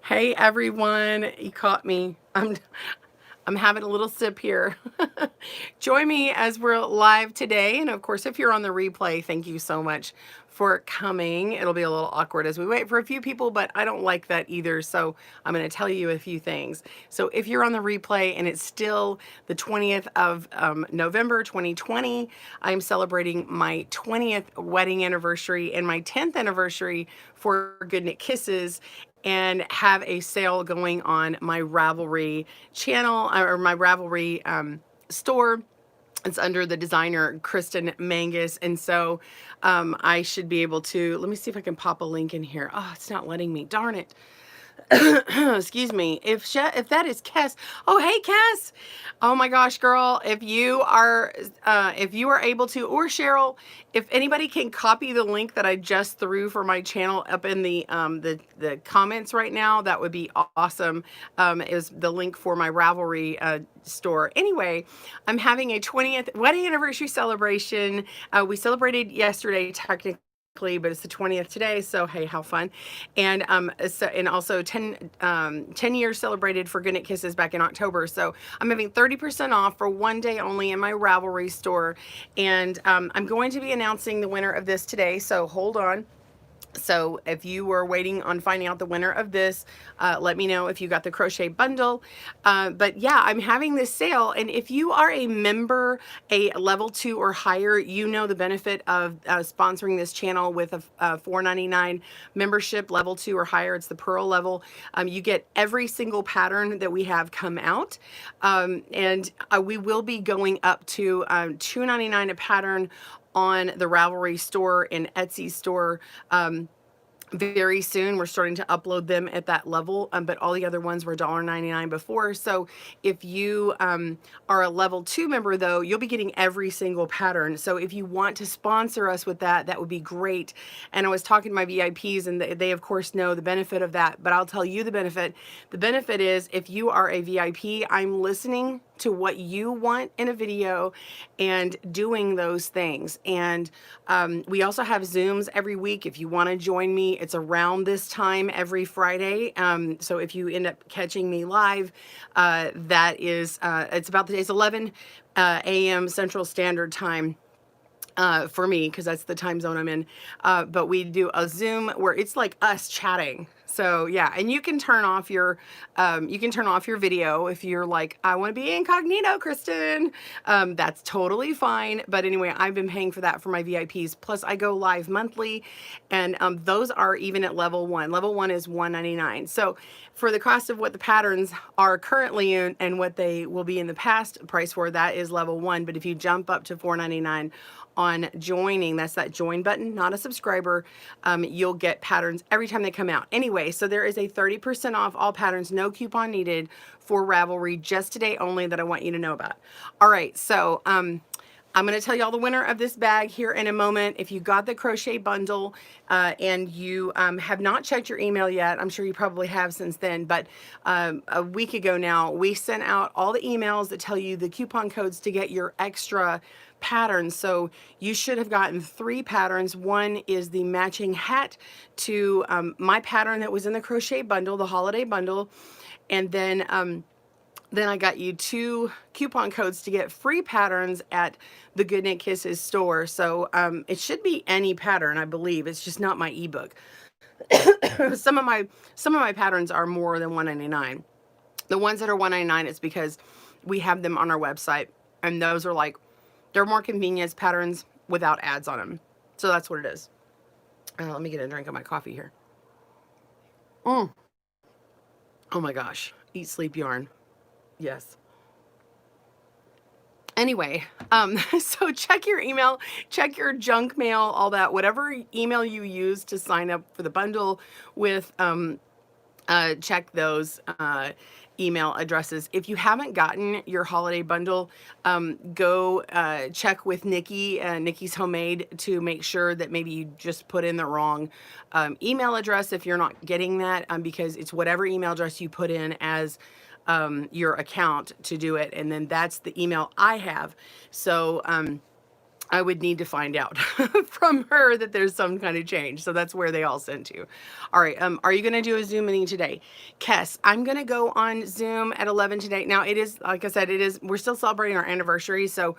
Hey everyone, you caught me. I'm having a little sip here. Join me as we're live today. And of course, if you're on the replay, thank you so much for coming. It'll be a little awkward as we wait for a few people, but I don't like that either. So I'm going to tell you a few things. So if you're on the replay and it's still the 20th of November 2020, I'm celebrating my 20th wedding anniversary and my 10th anniversary for GoodKnit Kisses, and have a sale going on my Ravelry channel, or my Ravelry store. It's under the designer Kristen. And so I should be able to, let me see if I can pop a link in here. Oh, it's not letting me, darn it. Excuse me. If that is Cass, oh hey Cass, oh my gosh, girl, if you are able to, or Cheryl, if anybody can copy the link that I just threw for my channel up in the comments right now, that would be awesome. Is the link for my Ravelry store. Anyway, I'm having a 20th wedding anniversary celebration. We celebrated yesterday technically, but it's the 20th today, so hey, how fun. And also 10 years celebrated for GoodKnit Kisses back in October. So I'm having 30% off for one day only in my Ravelry store. And I'm going to be announcing the winner of this today, so hold on. So if you were waiting on finding out the winner of this, let me know if you got the crochet bundle. But yeah, I'm having this sale. And if you are a member, a level 2 or higher, you know the benefit of sponsoring this channel with a $4.99 membership, level 2 or higher. It's the Pearl level. You get every single pattern that we have come out. And we will be going up to $2.99 a pattern on the Ravelry store and Etsy store very soon. We're starting to upload them at that level, but all the other ones were $1.99 before. So if you are a level 2 member though, you'll be getting every single pattern. So if you want to sponsor us with that, that would be great. And I was talking to my VIPs and they of course know the benefit of that, but I'll tell you the benefit. The benefit is if you are a VIP, I'm listening to what you want in a video and doing those things. And we also have Zooms every week. If you want to join me, it's around this time every Friday. So if you end up catching me live, that is, it's about the days 11 a.m. Central Standard Time. For me, because that's the time zone I'm in. But we do a Zoom where it's like us chatting. So yeah, and you can turn off your video if you're like, I want to be incognito, Kristen. That's totally fine. But anyway, I've been paying for that for my VIPs. Plus I go live monthly, and those are even at level 1. Level 1 is $1.99. So for the cost of what the patterns are currently in and what they will be in the past price for, that is level 1. But if you jump up to $4.99 on joining, that's that join button, not a subscriber, you'll get patterns every time they come out. Anyway, so there is a 30% off all patterns, no coupon needed, for Ravelry just today only, that I want you to know about. All right, so I'm going to tell you all the winner of this bag here in a moment. If you got the crochet bundle and you have not checked your email yet, I'm sure you probably have since then, but a week ago now, we sent out all the emails that tell you the coupon codes to get your extra patterns. So you should have gotten 3 patterns. One is the matching hat to my pattern that was in the crochet bundle, the holiday bundle. And then I got you 2 coupon codes to get free patterns at the GoodKnit Kisses store. So it should be any pattern, I believe. It's just not my ebook. Some of my patterns are more than $1.99. The ones that are $1.99, it's because we have them on our website, and those are like, they're more convenience patterns without ads on them. So that's what it is. Let me get a drink of my coffee here. Oh my gosh. Eat, sleep, yarn. Yes. Anyway, so check your email, check your junk mail, all that, whatever email you use to sign up for the bundle with, check those email addresses. If you haven't gotten your holiday bundle, go check with Nikki, Nikki's Homemade, to make sure that maybe you just put in the wrong email address if you're not getting that, because it's whatever email address you put in as your account to do it, and then that's the email I have. So I would need to find out from her that there's some kind of change. So that's where they all send to. All right. Are you going to do a Zoom meeting today? Kes, I'm going to go on Zoom at 11 today. Now it is, like I said, we're still celebrating our anniversary. So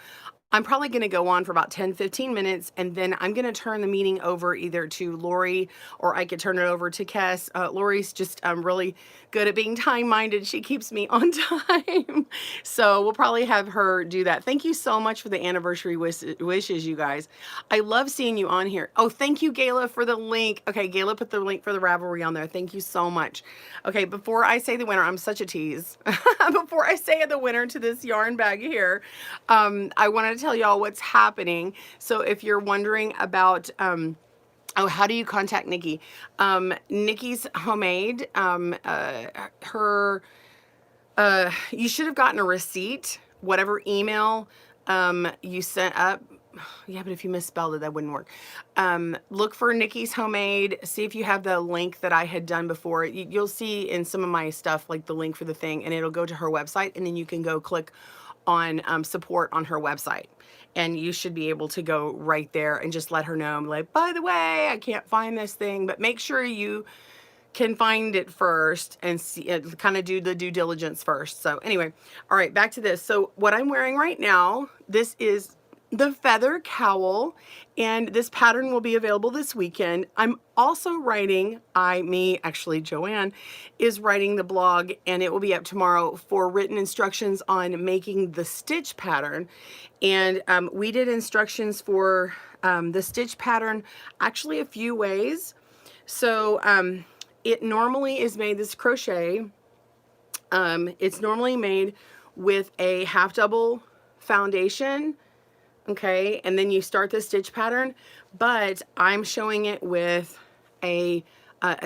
I'm probably going to go on for about 10-15 minutes, and then I'm going to turn the meeting over either to Lori, or I could turn it over to Kes. Lori's just really good at being time-minded. She keeps me on time. So we'll probably have her do that. Thank you so much for the anniversary wishes, you guys. I love seeing you on here. Oh, thank you, Gayla, for the link. Okay, Gayla put the link for the Ravelry on there. Thank you so much. Okay, before I say the winner, I'm such a tease. Before I say the winner to this yarn bag here, I wanted to tell y'all what's happening. So if you're wondering about, oh, how do you contact Nikki? Nikki's Homemade, you should have gotten a receipt, whatever email you sent up. Yeah, but if you misspelled it, that wouldn't work. Look for Nikki's Homemade. See if you have the link that I had done before. You'll see in some of my stuff, like the link for the thing, and it'll go to her website, and then you can go click on support on her website. And you should be able to go right there and just let her know, like, by the way, I can't find this thing, but make sure you can find it first and see, kind of do the due diligence first. So anyway, all right, back to this. So what I'm wearing right now, this is the feather cowl, and this pattern will be available this weekend. I'm also writing, actually Joanne is writing the blog, and it will be up tomorrow for written instructions on making the stitch pattern. And we did instructions for the stitch pattern actually a few ways. So it normally is made, this crochet, it's normally made with a half double foundation, okay, and then you start the stitch pattern, but I'm showing it with a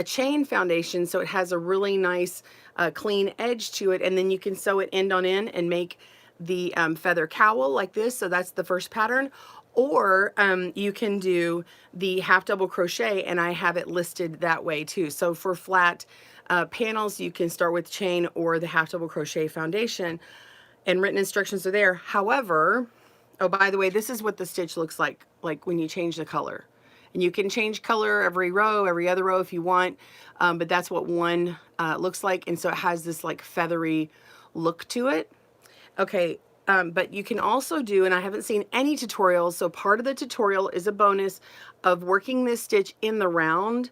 chain foundation, so it has a really nice clean edge to it, and then you can sew it end on end and make the feather cowl like this. So that's the first pattern. Or you can do the half double crochet, and I have it listed that way too. So for flat panels, you can start with chain or the half double crochet foundation, and written instructions are there. However, oh, by the way, this is what the stitch looks like when you change the color. And you can change color every row, every other row if you want, but that's what one looks like. And so it has this like feathery look to it. Okay, but you can also do, and I haven't seen any tutorials, so part of the tutorial is a bonus of working this stitch in the round.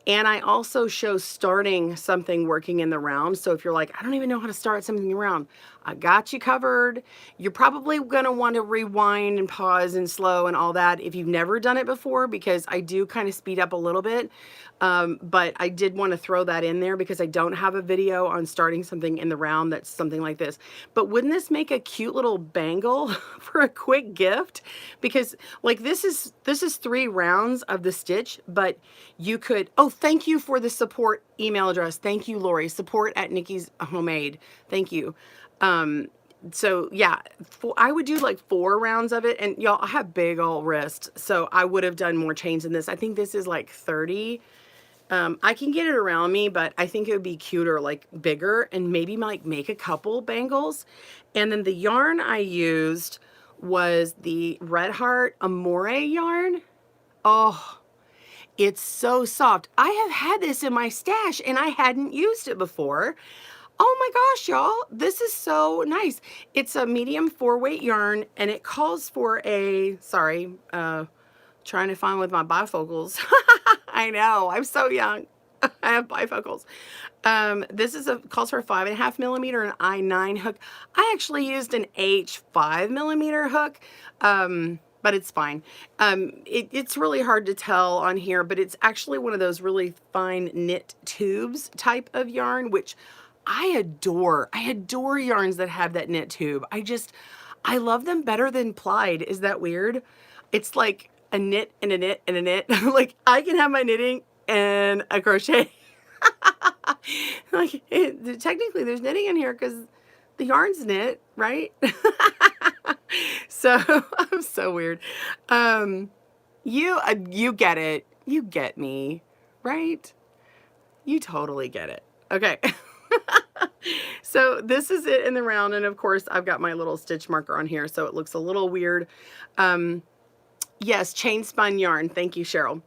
And I also show starting something working in the round. So if you're like, I don't even know how to start something around, I got you covered. You're probably going to want to rewind and pause and slow and all that if you've never done it before, because I do kind of speed up a little bit. But I did want to throw that in there because I don't have a video on starting something in the round that's something like this. But wouldn't this make a cute little bangle for a quick gift? Because like this is 3 rounds of the stitch, but you could, oh, thank you for the support email address. Thank you, Lori. Support at Nikki's Homemade. Thank you. So yeah, I would do like 4 rounds of it, and y'all, I have big old wrists, so I would have done more chains than this. I think this is like 30. I can get it around me, but I think it would be cuter, like bigger, and maybe like make a couple bangles. And then the yarn I used was the Red Heart Amore yarn. Oh, it's so soft. I have had this in my stash and I hadn't used it before. Oh my gosh, y'all, this is so nice. It's a medium 4-weight yarn, and it calls for a, sorry, trying to find with my bifocals. I know, I'm so young. I have bifocals. This is calls for a 5.5 millimeter and I9 hook. I actually used an H5 millimeter hook, but it's fine. It's really hard to tell on here, but it's actually one of those really fine knit tubes type of yarn, which I adore. I adore yarns that have that knit tube. I love them better than plied. Is that weird? It's like a knit and a knit and a knit. Like I can have my knitting and a crochet. Like technically there's knitting in here because the yarn's knit, right? So I'm so weird. You get it. You get me, right? You totally get it. Okay. So this is it in the round, and of course I've got my little stitch marker on here, so it looks a little weird. Yes, chain spun yarn. Thank you, Cheryl.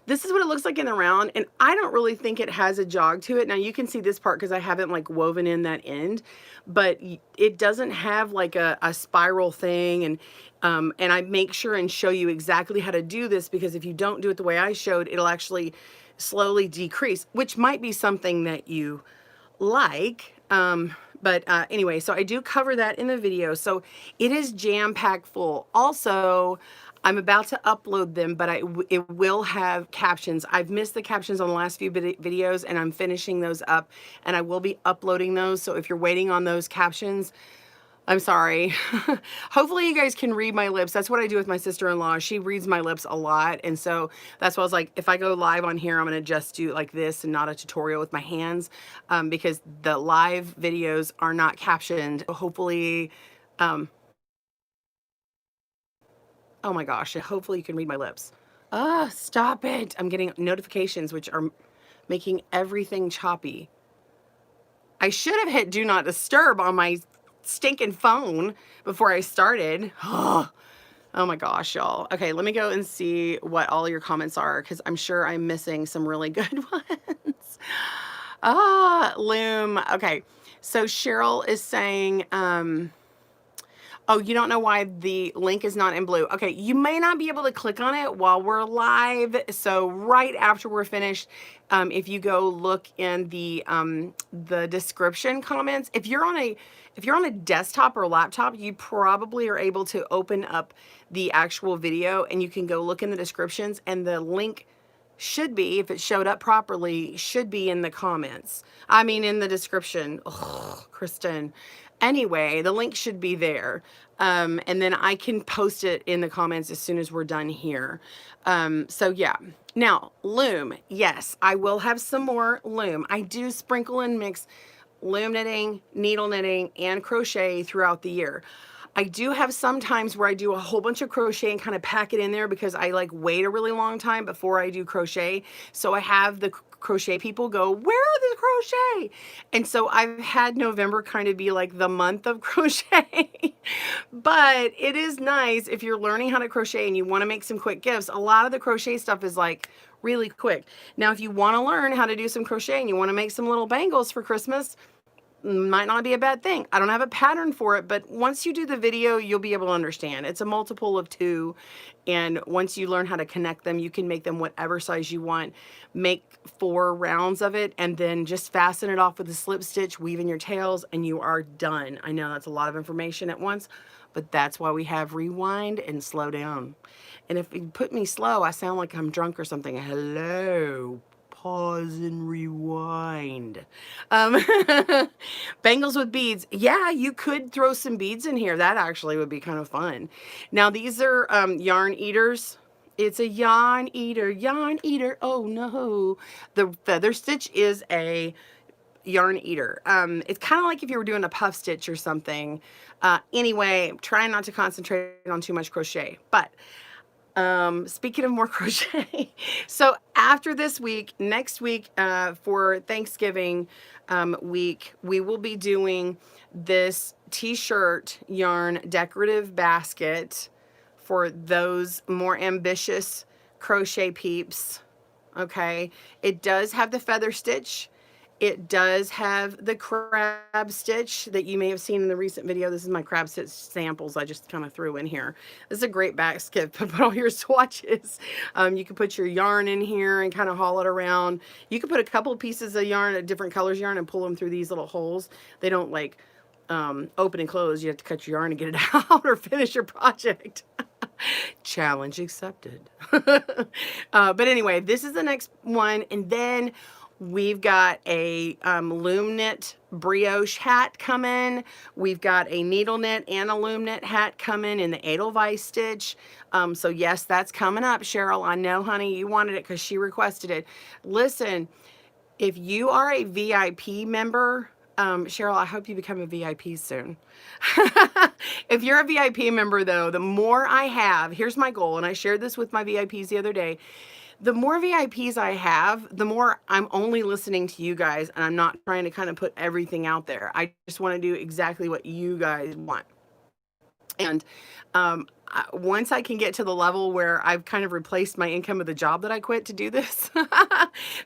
This is what it looks like in the round, and I don't really think it has a jog to it. Now you can see this part because I haven't like woven in that end, but it doesn't have like a spiral thing. And I make sure and show you exactly how to do this, because if you don't do it the way I showed, it'll actually slowly decrease, which might be something that you like. But anyway, so I do cover that in the video. So it is jam-packed full. Also, I'm about to upload them, but it will have captions. I've missed the captions on the last few videos, and I'm finishing those up, and I will be uploading those. So if you're waiting on those captions, I'm sorry. Hopefully you guys can read my lips. That's what I do with my sister-in-law. She reads my lips a lot. And so that's why I was like, if I go live on here, I'm going to just do like this and not a tutorial with my hands, because the live videos are not captioned. Hopefully, oh my gosh, hopefully you can read my lips. Stop it. I'm getting notifications, which are making everything choppy. I should have hit do not disturb on my stinking phone before I started. Oh my gosh, y'all. Okay, let me go and see what all your comments are, because I'm sure I'm missing some really good ones. Loom. Okay, so Cheryl is saying, oh, you don't know why the link is not in blue. Okay, you may not be able to click on it while we're live. So right after we're finished, if you go look in the description comments, if you're on a desktop or laptop, you probably are able to open up the actual video, and you can go look in the descriptions, and the link should be, if it showed up properly, should be in the comments. I mean, in the description. Oh, Kristen. Anyway, the link should be there. And then I can post it in the comments as soon as we're done here. So yeah. Now, loom. Yes, I will have some more loom. I do sprinkle and mix loom knitting, needle knitting, and crochet throughout the year. I do have some times where I do a whole bunch of crochet and kind of pack it in there, because I like wait a really long time before I do crochet. So I have the crochet people go, where are the crochet? And so I've had November kind of be like the month of crochet. But it is nice if you're learning how to crochet and you want to make some quick gifts. A lot of the crochet stuff is like really quick. Now, if you want to learn how to do some crochet and you want to make some little bangles for Christmas, might not be a bad thing. I don't have a pattern for it, but once you do the video, you'll be able to understand. It's a multiple of 2, and once you learn how to connect them, you can make them whatever size you want. Make 4 rounds of it, and then just fasten it off with a slip stitch, weave in your tails, and you are done. I know that's a lot of information at once, but that's why we have rewind and slow down. And if you put me slow, I sound like I'm drunk or something. Hello. Pause and rewind. Bangles with beads. Yeah, you could throw some beads in here. That actually would be kind of fun. Now, these are yarn eaters. It's a yarn eater, yarn eater. Oh no. The feather stitch is a yarn eater. It's kind of like if you were doing a puff stitch or something. Anyway, trying not to concentrate on too much crochet, but speaking of more crochet, so after this week, next week, for Thanksgiving week, we will be doing this t-shirt yarn decorative basket for those more ambitious crochet peeps. Okay, it does have the feather stitch. It does have the crab stitch that you may have seen in the recent video. This is my crab stitch samples I just kind of threw in here. This is a great basket to put all your swatches. You can put your yarn in here and kind of haul it around. You can put a couple of pieces of yarn, of different colors yarn, and pull them through these little holes. They don't like open and close. You have to cut your yarn and get it out or finish your project. Challenge accepted. But anyway, this is the next one. And then we've got a loom knit brioche hat coming. We've got a needle knit and a loom knit hat coming in the Edelweiss stitch. So yes, that's coming up, Cheryl. I know, honey, you wanted it because she requested it. Listen, if you are a VIP member, Cheryl, I hope you become a VIP soon. If you're a VIP member, though, the more I have, here's my goal, and I shared this with my VIPs the other day. The more VIPs I have, the more I'm only listening to you guys, and I'm not trying to kind of put everything out there. I just want to do exactly what you guys want. And once I can get to the level where I've kind of replaced my income with the job that I quit to do this,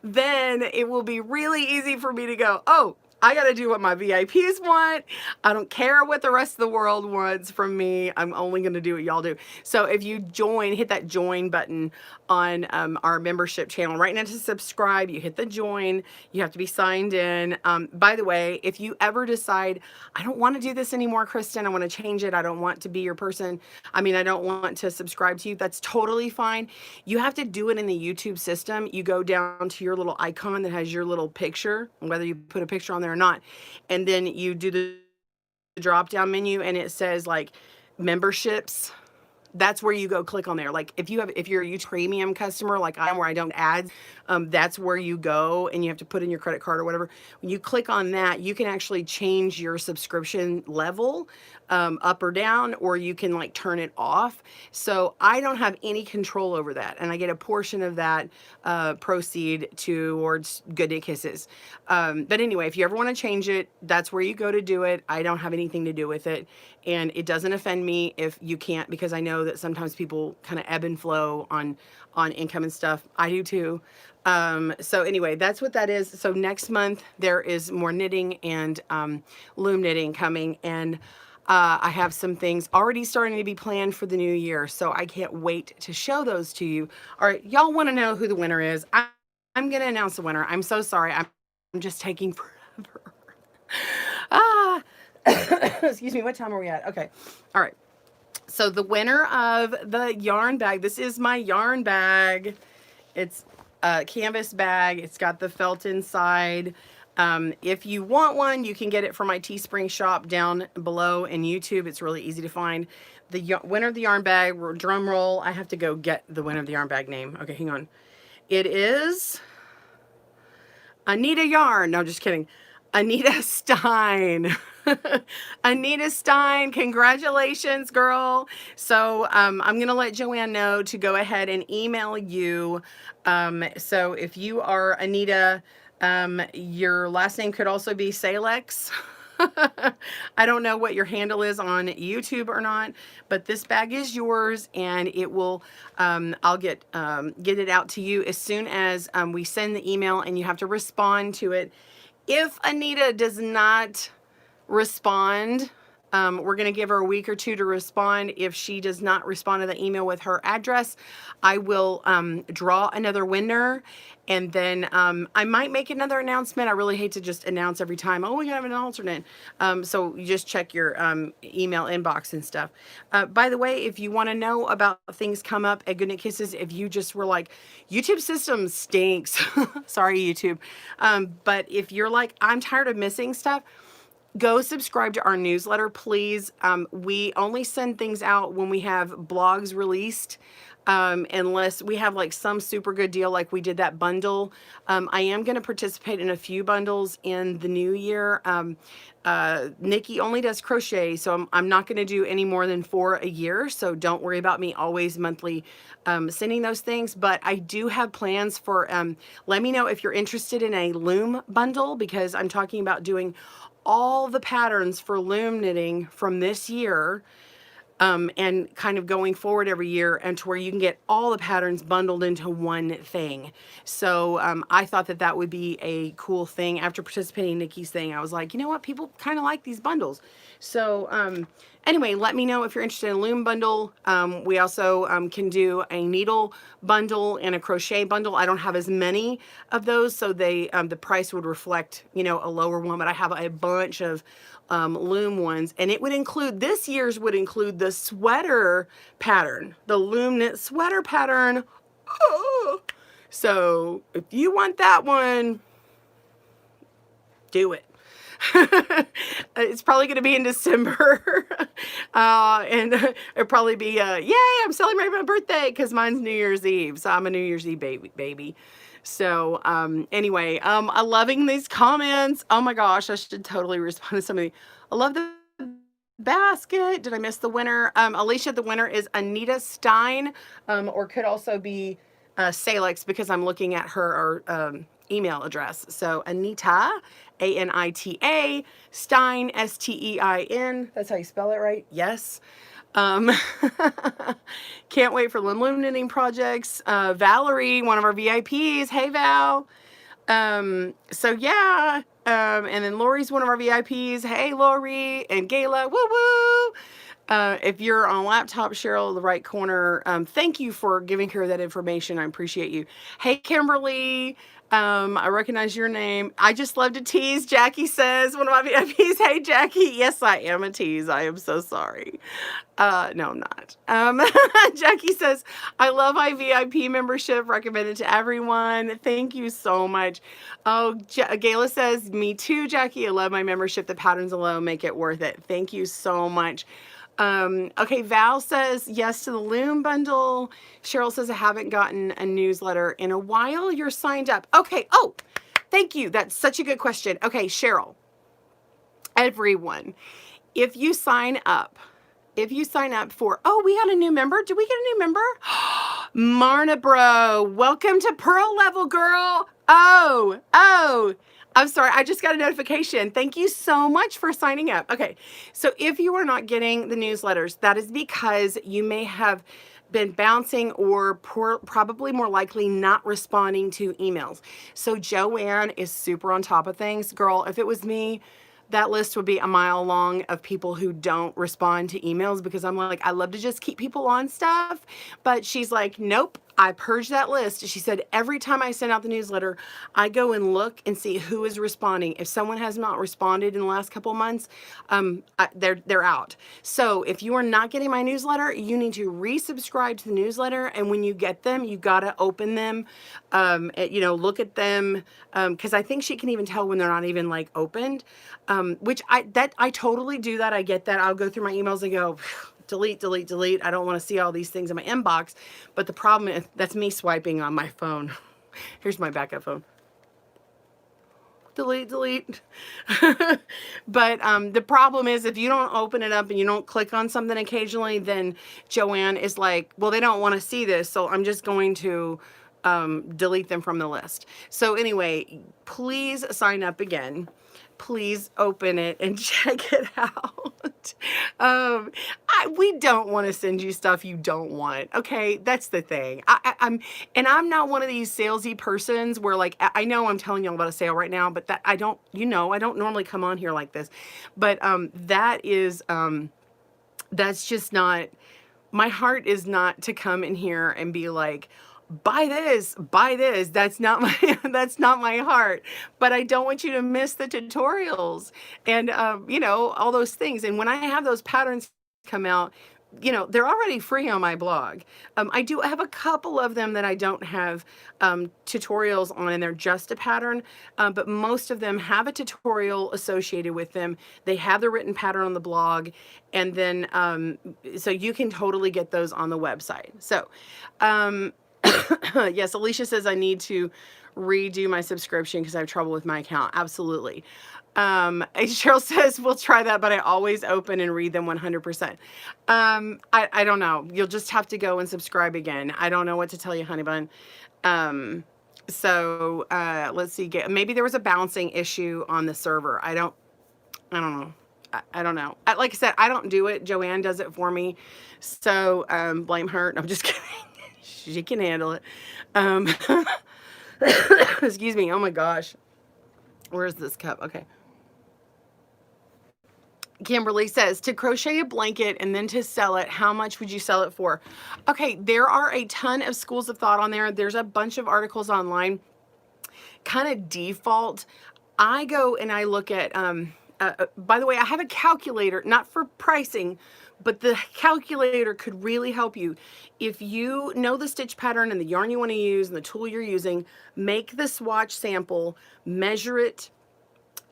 then it will be really easy for me to go, oh, I got to do what my VIPs want. I don't care what the rest of the world wants from me. I'm only going to do what y'all do. So if you join, hit that join button on our membership channel right now to subscribe. You hit the join. You have to be signed in. By the way, if you ever decide, I don't want to do this anymore, Kristen, I want to change it. I don't want to be your person. I mean, I don't want to subscribe to you. That's totally fine. You have to do it in the YouTube system. You go down to your little icon that has your little picture, whether you put a picture on there or not. And then you do the drop down menu and it says like memberships. That's where you go click on there. Like if you're a YouTube premium customer like I am, where I don't ads, that's where you go and you have to put in your credit card or whatever. When you click on that, you can actually change your subscription level up or down, or you can like turn it off. So I don't have any control over that, and I get a portion of that proceed towards GoodKnit Kisses. But anyway, if you ever want to change it, that's where you go to do it. I don't have anything to do with it, and it doesn't offend me if you can't, because I know that sometimes people kind of ebb and flow on income and stuff. I do too. So anyway, that's what that is. So next month there is more knitting and loom knitting coming, and I have some things already starting to be planned for the new year, so I can't wait to show those to you. All right, y'all want to know who the winner is? I'm going to announce the winner. I'm so sorry. I'm just taking forever. Excuse me. What time are we at? Okay. All right. So the winner of the yarn bag, this is my yarn bag. It's a canvas bag. It's got the felt inside. If you want one, you can get it from my Teespring shop down below in YouTube. It's really easy to find. The winner of the yarn bag, drum roll, I have to go get the winner of the yarn bag name. Okay, hang on. It is Anita Yarn. No, just kidding. Anita Stein. Anita Stein, congratulations, girl. So I'm going to let Joanne know to go ahead and email you. So if you are Anita, your last name could also be Salex. I don't know what your handle is on YouTube or not, but this bag is yours, and it will, I'll get it out to you as soon as we send the email, and you have to respond to it. If Anita does not respond, we're going to give her a week or two to respond. If she does not respond to the email with her address, I will draw another winner, and then I might make another announcement. I really hate to just announce every time, oh, we have an alternate. So you just check your email inbox and stuff. By the way, if you want to know about things come up at GoodKnit Kisses, if you just were like, YouTube system stinks, sorry, YouTube. But if you're like, I'm tired of missing stuff, go subscribe to our newsletter, please. We only send things out when we have blogs released, unless we have like some super good deal, like we did that bundle. I am going to participate in a few bundles in the new year. Nikki only does crochet, so I'm not going to do any more than 4 a year, so don't worry about me always monthly sending those things. But I do have plans for, let me know if you're interested in a loom bundle, because I'm talking about doing all the patterns for loom knitting from this year, and kind of going forward every year, and to where you can get all the patterns bundled into one thing. So I thought that that would be a cool thing. After participating in Nikki's thing, I was like, you know what, people kind of like these bundles. So anyway, let me know if you're interested in a loom bundle. We also can do a needle bundle and a crochet bundle. I don't have as many of those, so they the price would reflect, you know, a lower one, but I have a bunch of loom ones, and it would include, this year's would include the sweater pattern, the loom knit sweater pattern. Oh. So if you want that one, do it. It's probably going to be in December, and it'll probably be yay, I'm celebrating my birthday, because mine's New Year's Eve, so I'm a New Year's Eve baby. So anyway, I'm loving these comments. Oh my gosh, I should totally respond to somebody. I love the basket. Did I miss the winner? Alicia, the winner is Anita Stein, or could also be Salex, because I'm looking at her email address. So Anita, Anita, Stein, Stein. That's how you spell it, right? Yes. Um, can't wait for Loom knitting projects. Valerie, one of our VIPs. Hey, Val. So yeah. And then Lori's one of our VIPs. Hey, Lori and Gayla. Woo woo. If you're on laptop, Cheryl, the right corner, thank you for giving her that information. I appreciate you. Hey, Kimberly. I recognize your name. I just love to tease. Jackie says, one of my VIPs. Hey, Jackie. Yes, I am a tease. I am so sorry. No, I'm not. Jackie says, I love my VIP membership. Recommended to everyone. Thank you so much. Oh, Gayla says, me too, Jackie. I love my membership. The patterns alone make it worth it. Thank you so much. Okay, Val says yes to the Loom bundle. Cheryl says, I haven't gotten a newsletter in a while. You're signed up. Okay. Oh, thank you. That's such a good question. Okay, Cheryl, everyone, if you sign up for, oh, we had a new member. Did we get a new member? Marna Bro, welcome to Pearl level, girl. Oh, I'm sorry. I just got a notification. Thank you so much for signing up. Okay. So if you are not getting the newsletters, that is because you may have been bouncing or probably more likely not responding to emails. So Joanne is super on top of things. Girl, if it was me, that list would be a mile long of people who don't respond to emails, because I'm like, I love to just keep people on stuff. But she's like, nope, I purged that list. She said, every time I send out the newsletter, I go and look and see who is responding. If someone has not responded in the last couple of months, they're out. So if you are not getting my newsletter, you need to resubscribe to the newsletter. And when you get them, you got to open them, look at them. Cause I think she can even tell when they're not even like opened. Which I totally do that. I get that. I'll go through my emails and go, delete, delete, delete. I don't want to see all these things in my inbox. But the problem is that's me swiping on my phone. Here's my backup phone. Delete, delete. But the problem is if you don't open it up and you don't click on something occasionally, then Joanne is like, well, they don't want to see this, so I'm just going to delete them from the list. So anyway, please sign up again. Please open it and check it out. We don't want to send you stuff you don't want. Okay, that's the thing. I'm not one of these salesy persons where, like, I know I'm telling you all about a sale right now, but that I don't normally come on here like this. But that's just not, my heart is not to come in here and be like, buy this, buy this. That's not my heart. But I don't want you to miss the tutorials and all those things. And when I have those patterns come out, they're already free on my blog. I do have a couple of them that I don't have tutorials on, and they're just a pattern, but most of them have a tutorial associated with them. They have the written pattern on the blog, and then so you can totally get those on the website. So yes, Alicia says I need to redo my subscription because I have trouble with my account. Absolutely. Cheryl says we'll try that, but I always open and read them 100%. I don't know. You'll just have to go and subscribe again. I don't know what to tell you, honey bun. So let's see. Maybe there was a bouncing issue on the server. I don't know. I don't know. Like I said, I don't do it. Joanne does it for me. So blame her. No, I'm just kidding. She can handle it. Excuse me. Oh my gosh. Where's this cup? Okay. Kimberly says, to crochet a blanket and then to sell it, how much would you sell it for? Okay, there are a ton of schools of thought on there. There's a bunch of articles online. Kind of default, I go and I look at, by the way, I have a calculator, not for pricing, but the calculator could really help you. If you know the stitch pattern and the yarn you want to use and the tool you're using, make the swatch sample, measure it,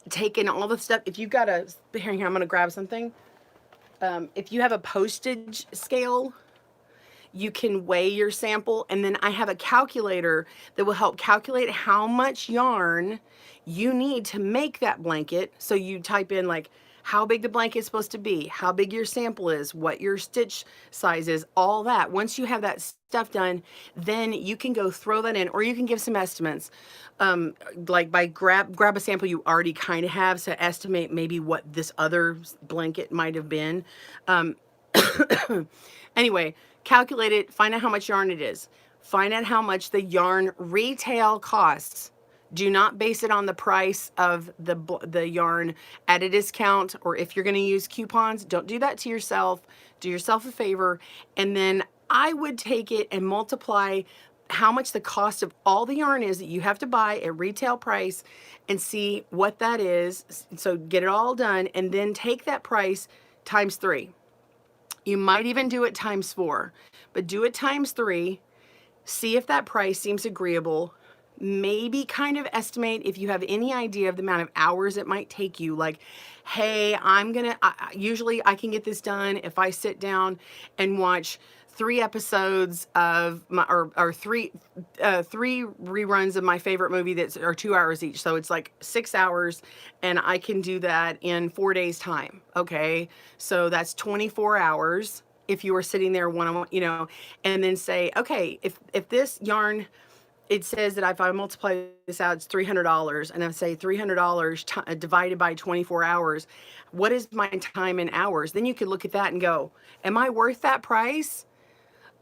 take in all the stuff. If you've got a, here, I'm going to grab something. If you have a postage scale, you can weigh your sample, and then I have a calculator that will help calculate how much yarn you need to make that blanket. So you type in like how big the blanket is supposed to be, how big your sample is, what your stitch size is, all that. Once you have that stuff done, then you can go throw that in, or you can give some estimates. Like by grab a sample you already kind of have to estimate maybe what this other blanket might have been. Anyway, calculate it, find out how much yarn it is. Find out how much the yarn retail costs. Do not base it on the price of the yarn at a discount, or if you're going to use coupons, don't do that to yourself. Do yourself a favor. And then I would take it and multiply how much the cost of all the yarn is that you have to buy at retail price and see what that is. So get it all done and then take that price times 3. You might even do it times 4, but do it times 3. See if that price seems agreeable. Maybe kind of estimate if you have any idea of the amount of hours it might take you. Like, hey, usually I can get this done if I sit down and watch 3 episodes of my, or three reruns of my favorite movie that are 2 hours each. So it's like 6 hours, and I can do that in 4 days time. Okay. So that's 24 hours. If you were sitting there one-on-one, you know, and then say, okay, if this yarn, it says that if I multiply this out, it's $300, and I say $300 divided by 24 hours, what is my time in hours? Then you could look at that and go, am I worth that price?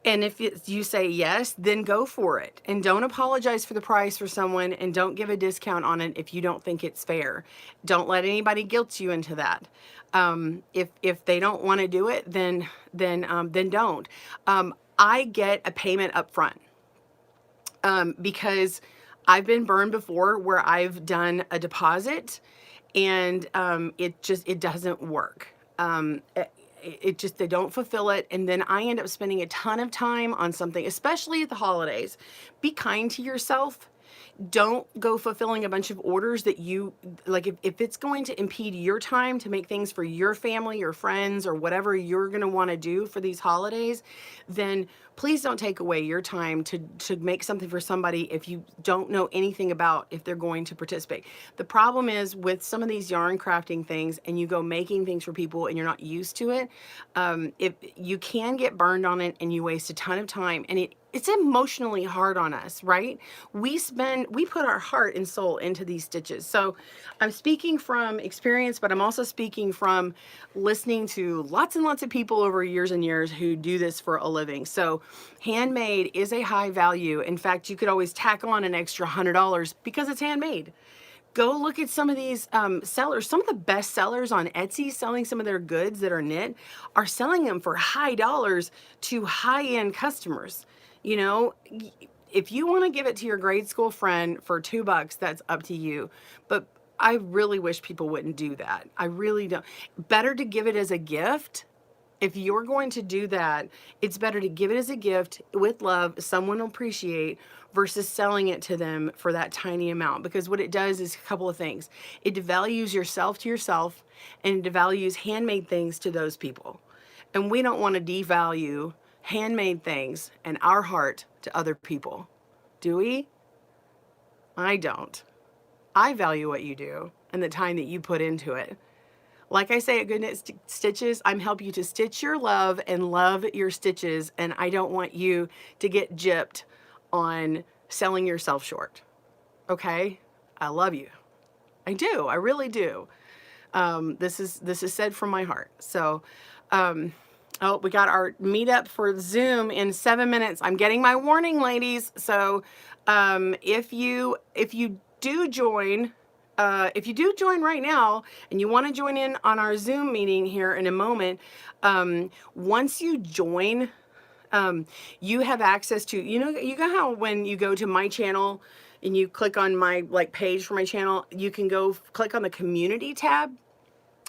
And if you say yes, then go for it. And don't apologize for the price for someone, and don't give a discount on it if you don't think it's fair. Don't let anybody guilt you into that. If they don't want to do it, then don't. I get a payment up front because I've been burned before where I've done a deposit and it doesn't work. They don't fulfill it, and then I end up spending a ton of time on something, especially at the holidays. Be kind to yourself. Don't go fulfilling a bunch of orders that you like. If it's going to impede your time to make things for your family or friends or whatever you're going to want to do for these holidays, then please don't take away your time to make something for somebody if you don't know anything about if they're going to participate. The problem is with some of these yarn crafting things, and you go making things for people and you're not used to it, if you can get burned on it and you waste a ton of time, and it's emotionally hard on us, right? We put our heart and soul into these stitches. So I'm speaking from experience, but I'm also speaking from listening to lots and lots of people over years and years who do this for a living. So handmade is a high value. In fact, you could always tack on an extra $100 because it's handmade. Go look at some of these sellers. Some of the best sellers on Etsy selling some of their goods that are knit are selling them for high dollars to high-end customers. You know, if you want to give it to your grade school friend for $2, that's up to you. But I really wish people wouldn't do that. I really don't. Better to give it as a gift. If you're going to do that, it's better to give it as a gift with love, someone will appreciate, versus selling it to them for that tiny amount. Because what it does is a couple of things. It devalues yourself to yourself, and it devalues handmade things to those people. And we don't want to devalue handmade things and our heart to other people. Do we? I don't. I value what you do and the time that you put into it. Like I say at GoodKnit Stitches, I'm helping you to stitch your love and love your stitches, and I don't want you to get gypped on selling yourself short. Okay? I love you. I do. I really do. This is said from my heart. So, oh, we got our meetup for Zoom in 7 minutes. I'm getting my warning, ladies. So, if you do join. If you do join right now and you want to join in on our Zoom meeting here in a moment, once you join, you have access to, you know how when you go to my channel and you click on my page for my channel, you can go click on the community tab.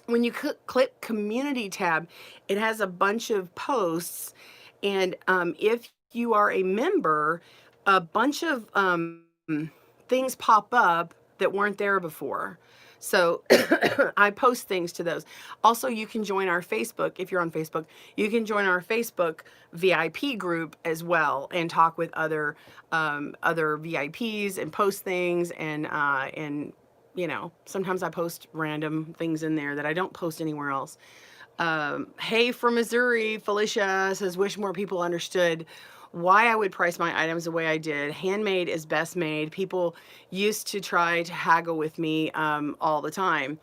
When you click community tab, it has a bunch of posts, and if you are a member, a bunch of things pop up that weren't there before. So I post things to those. Also, you can join our Facebook. If you're on Facebook, you can join our Facebook VIP group as well and talk with other VIPs and post things, and you know, sometimes I post random things in there that I don't post anywhere else. Hey, from Missouri, Felicia says, wish more people understood why I would price my items the way I did. Handmade is best made. People used to try to haggle with me all the time.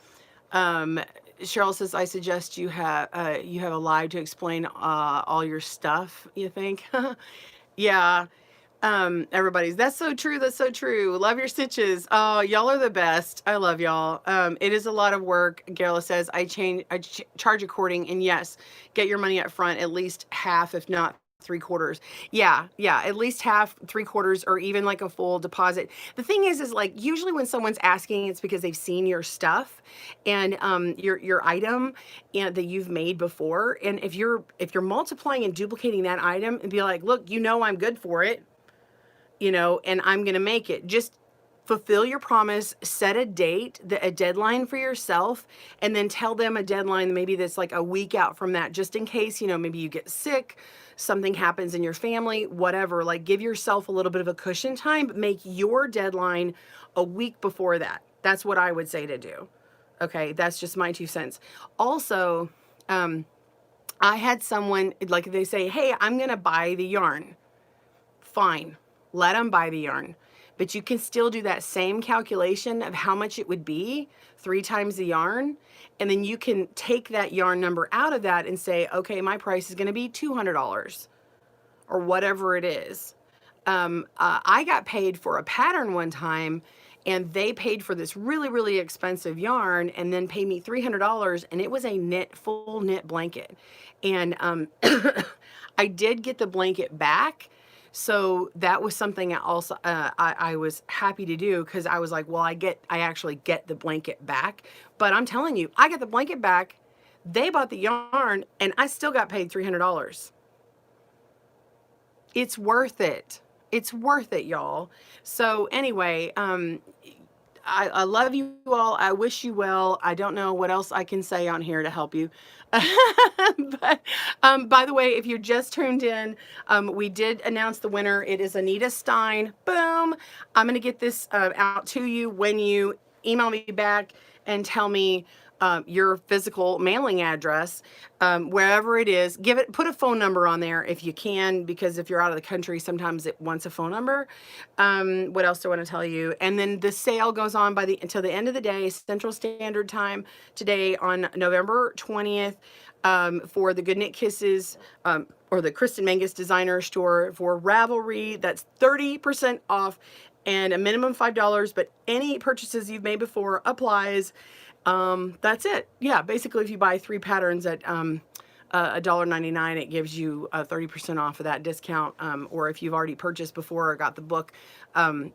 Cheryl says, I suggest you have a live to explain all your stuff, you think? Yeah. Everybody's, that's so true. That's so true. Love your stitches. Oh, y'all are the best. I love y'all. It is a lot of work. Gayla says, I charge according, and yes, get your money up front, at least half, if not 3/4. Yeah, yeah, at least half, 3/4, or even like a full deposit. The thing is like usually when someone's asking, it's because they've seen your stuff and your item and that you've made before. And if you're multiplying and duplicating that item and be like, look, I'm good for it, and I'm going to make it. Just fulfill your promise, set a date, a deadline for yourself, and then tell them a deadline maybe that's like a week out from that, just in case, maybe you get sick, something happens in your family, whatever. Like, give yourself a little bit of a cushion time, but make your deadline a week before that. That's what I would say to do. Okay, that's just my 2 cents. Also, I had someone, like, they say, hey, I'm going to buy the yarn. Fine, let them buy the yarn. But you can still do that same calculation of how much it would be 3 times the yarn. And then you can take that yarn number out of that and say, okay, my price is going to be $200 or whatever it is. I got paid for a pattern one time, and they paid for this really, really expensive yarn and then paid me $300, and it was a full knit blanket. And I did get the blanket back. So that was something else I was happy to do, because I was like, well, I actually get the blanket back. But I'm telling you, I got the blanket back, they bought the yarn, and I still got paid $300. It's worth it. It's worth it, y'all. So anyway, I love you all. I wish you well. I don't know what else I can say on here to help you. But by the way, if you just tuned in, we did announce the winner. It is Anita Stein. Boom. I'm going to get this out to you when you email me back and tell me your physical mailing address, wherever it is. Put a phone number on there if you can, because if you're out of the country, sometimes it wants a phone number. What else do I want to tell you? And then the sale goes on until the end of the day, Central Standard Time today on November 20th, for the GoodKnit Kisses, or the Kristen Mangus Designer Store for Ravelry. That's 30% off and a minimum $5, but any purchases you've made before applies. That's it. Yeah, basically if you buy 3 patterns at $1.99, it gives you 30% off of that discount. Or if you've already purchased before or got the book,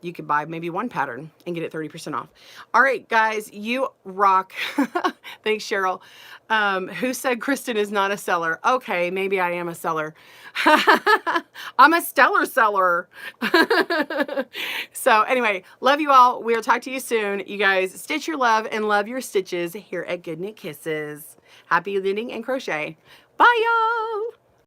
you could buy maybe 1 pattern and get it 30% off. All right, guys, you rock. Thanks, Cheryl. Who said Kristen is not a seller? Okay, maybe I am a seller. I'm a stellar seller. So anyway, love you all. We'll talk to you soon. You guys stitch your love and love your stitches here at GoodKnit Kisses. Happy knitting and crochet. Bye, y'all.